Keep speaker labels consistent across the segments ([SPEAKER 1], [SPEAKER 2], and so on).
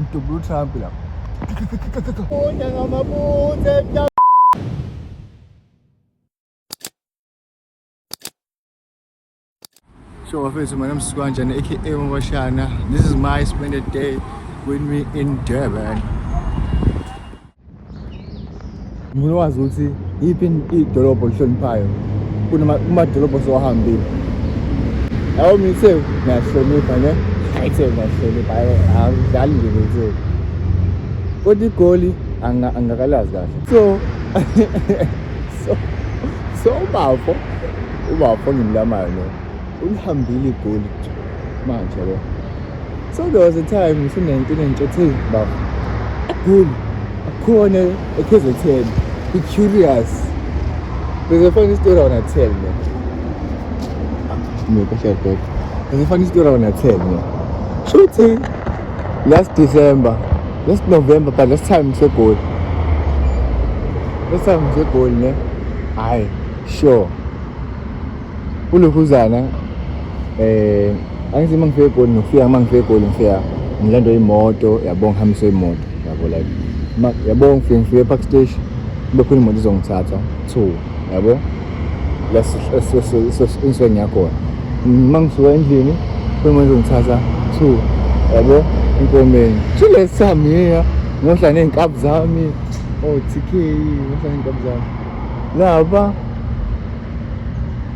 [SPEAKER 1] Ngidubula uTrump la. So mafethu, my name is Swanjan, aka Mawashana. This is my splendid day with me in Durban. Ngifuna ukwazi ukuthi yiphi idolobho lihloniphayo kumadolobho esiwahambile. Yabo mithe ngiyahlonipha ne? Ayithe ngiyahlonipha, angidlali nje ngithe. Kodwa igoli angakalazi kahle. So ubafo ngimlamayo no. Ulihambile igoli manje yabo. So there was a time in 1918 bafo. Igoli akhona eKZN. Be curious. There's a funny story I wanna tell you. There's a funny story I wanna tell you. Shooting last November, but last time so good. Ne? Aye, sure. Ulokhuzana angithi mangifike egoli ngifika ngilando imoto yabo ngihambise imoto yabo like yabo ngifike park station bekukhona imoto izongithatha 2 yabo inswe ngiyakhona mangisuka endlini imoto izongithatha 2 yabo inkomeni silesamiya ngohla nenkabi zami TK ngohla nenkabi zami laba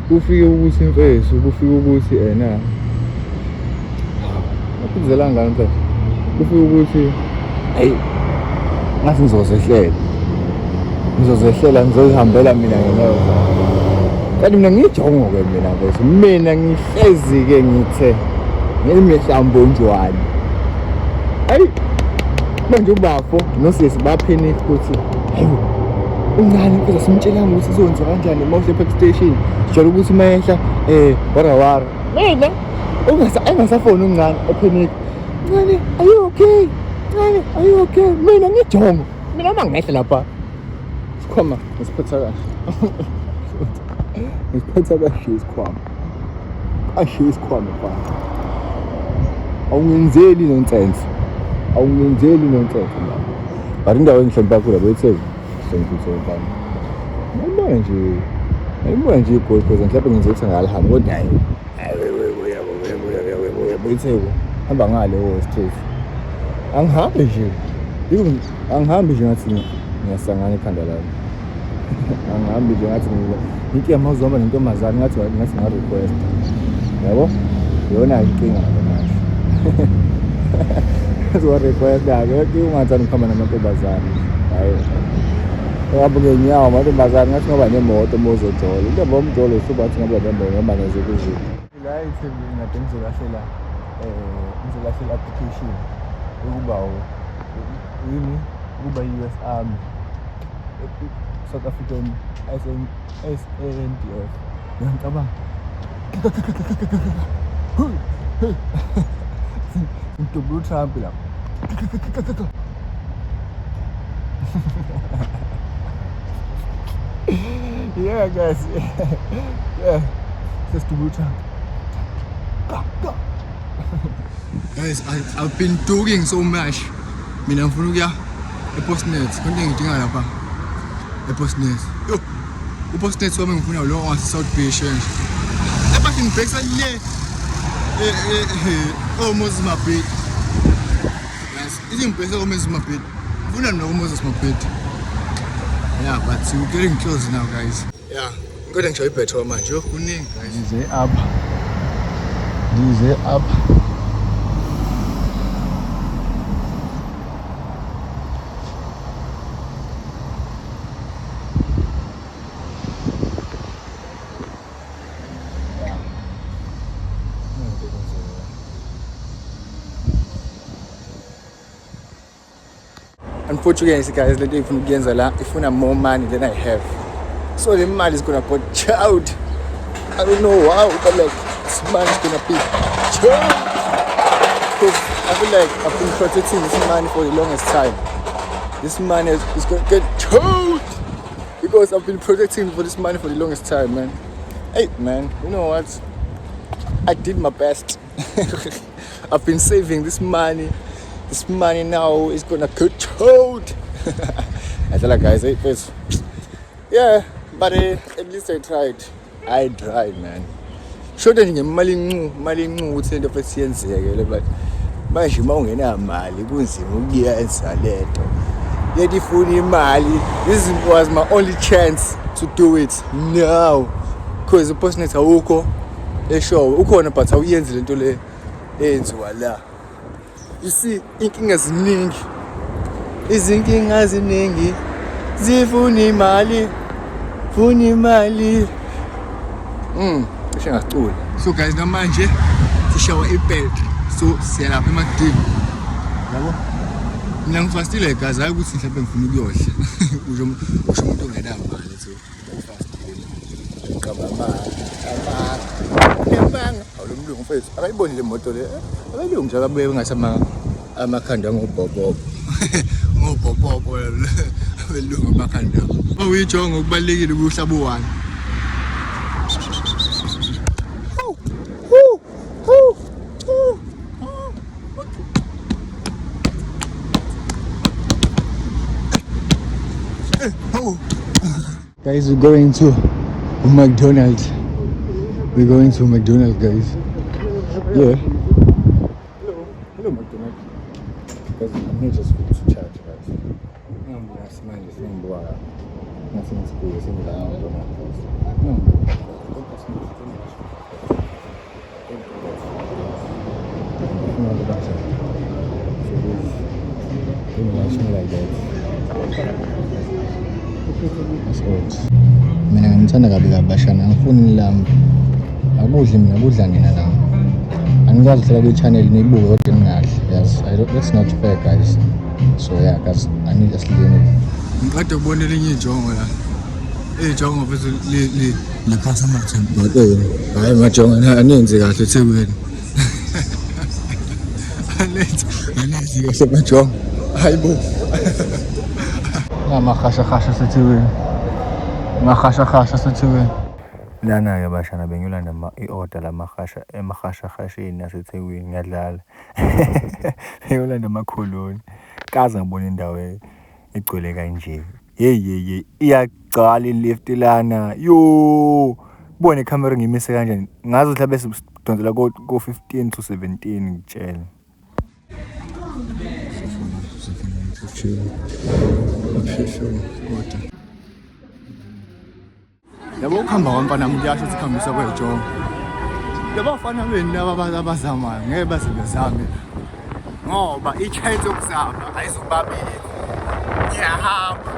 [SPEAKER 1] kufike ukuthi imfeso kufike ukuthi akuzelanga ngani mfethu kufike ukuthi hey ngathi ngizozehlela ngizozihambela mina ngenyawo kanti mina ngijongo ke mina ngihlezi ke ngithe ngelimehlambo njwani hayi manje ubafo nosisi bapheni futhi hayi ungani phela simtshelanga ukuthi sizonza kanjani mawuse park station sijolo ukuthi mayehla warawara mina engasafoni ungani epheni ngani are you okay mina ngijongo mina mangehla lapha sikhoma ngisiphatha kahle isikhwama mfana awungenzeli nonsense but indawo engihlonipha kakhulu aboyithezi sengikuthemba ngibona nje igoli because mhlawumbe ngenze ukuthi ngalihambi kodwa hayi boyithezi hamba ngale street angihambe nje ngathi ngiyasangana ekhanda lami angihambi nje ngathi ngithi amazoma nentombazane ngathi nga-request yabo yona inkinga manje request-ke ungathanda ukuhamba namantombazane hayi uhambe ngenyawo amantombazane ngathi ngoba nemoto mozojola into bomjolo usubathi ngoba nezekuzini la iThekwini ngade ngizolahlela application ukuba US Army South African SANDF ngiyacabanga ngidubula uTrump la yeah guys yeah just to boot up guys. I've been talking so much mina ngifuna ukuya ePostnet konke ngidinga lapha ePostnet uPostnet wami ngifuna lo South Bay Exchange lapha ngibhekisa le Moses Mabhidi guys izingibhekisa Moses Mabhidi ngifuna Moses Mabhidi yeah but we're getting close now guys yeah kodwa ngisho ipetrol manje kuningi guys dize up Unfortunately guys, let me ifuna la ifuna more money than I have, so the money is gonna go out. I don't know how, but like this money is gonna be out because I feel like I've been protecting this money for the longest time. This money is gonna get out because I've been protecting for this money for the longest time, man. Hey man, you know what, I did my best. I've been saving this money This money now is gonna control. I tell you guys, yeah, but at least I tried. I tried, man. Sure that you malingu uthi into fesiyenzeke but manje mawungenamali kunzima ukuyenza lento. Yet ifuna imali. This was my only chance to do it now. Because the person is awukho eshow ukhona but awuyenzi lento le enziwa la. You see, inkinga ziningi zifuna imali ngacula. So guys, namanje sishawa ibed so siyalapha emadini yabo. Mina ngifastile guys, hayi ukuthi mhlawumbe ngifuna ukuyodla usho umuntu ongenamali so ngifastile ngqaba amanga awulumlungu mfethu akayiboni le moto le akalungu nje akabuye ngasama amakhanda ngobhobho abelungu amakhanda uyijonga ukubalekile kuhlaba uwani. Guys, we're going to McDonald's. We're going to McDonald's, guys. Yeah. Hello, McDonald's. Guys, I'm here just to charge, guys. Nothing to do with it. Mina ngithanda kabi kabashana ngifuni lami akudli mina kudla ngina la angikazi hlala ku channel nibuke kodwa ningadli yes that's not fair guys so yeah guys I need us learn ngikade ukubona elinye ijongo la ijongo bese le customer temple hayi majongo aninzi kahle eThekwini aninzi kahle majongo hayibo ngamahasha seThekwini mahasha seThekwini lana ke bashana bengiyolanda i-order lamahasha emahashasheni naseThekwini ngiyadlala bengiyolanda amakholoni kaze ngibona indawo egcwele kanje hey iyagcwala i-lift lana yo kubona icamera ngimise kanjani ngazi mhlawumbe sidonsela ko 15 to 17 ngitshela yabo ukuhamba kwamfana muyasho sikhambisa kwejongo yabo bafana beni laba abazamayo ngeke basebenzame ngoba i-chance yokuzama ayizubabili ngiyahamba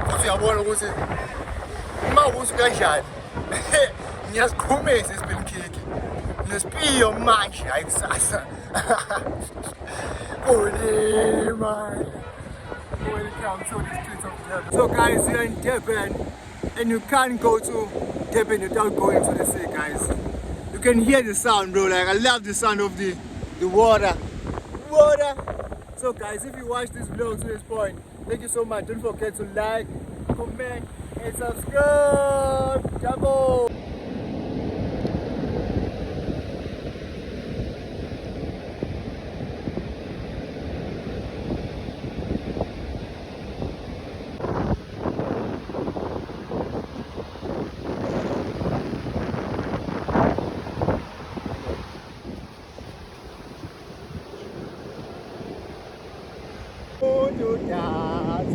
[SPEAKER 1] futhi uyabona ukuthi uma ubuthi kanjani ngiyasiqhumisa isipin kick nesipiyo manje hayi kusasa Welcome to the streets of Durban. So guys, you're in Durban and you can't go to Durban without going to the sea, guys. You can hear the sound, bro. Like I love the sound of the water. So guys, if you watch this vlog to this point, thank you so much. Don't forget to like, comment and subscribe. Jumbo.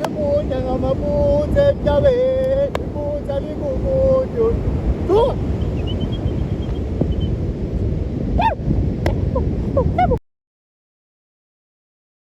[SPEAKER 1] Semuanya ngamabuze mjabe, ibuza likumuntu.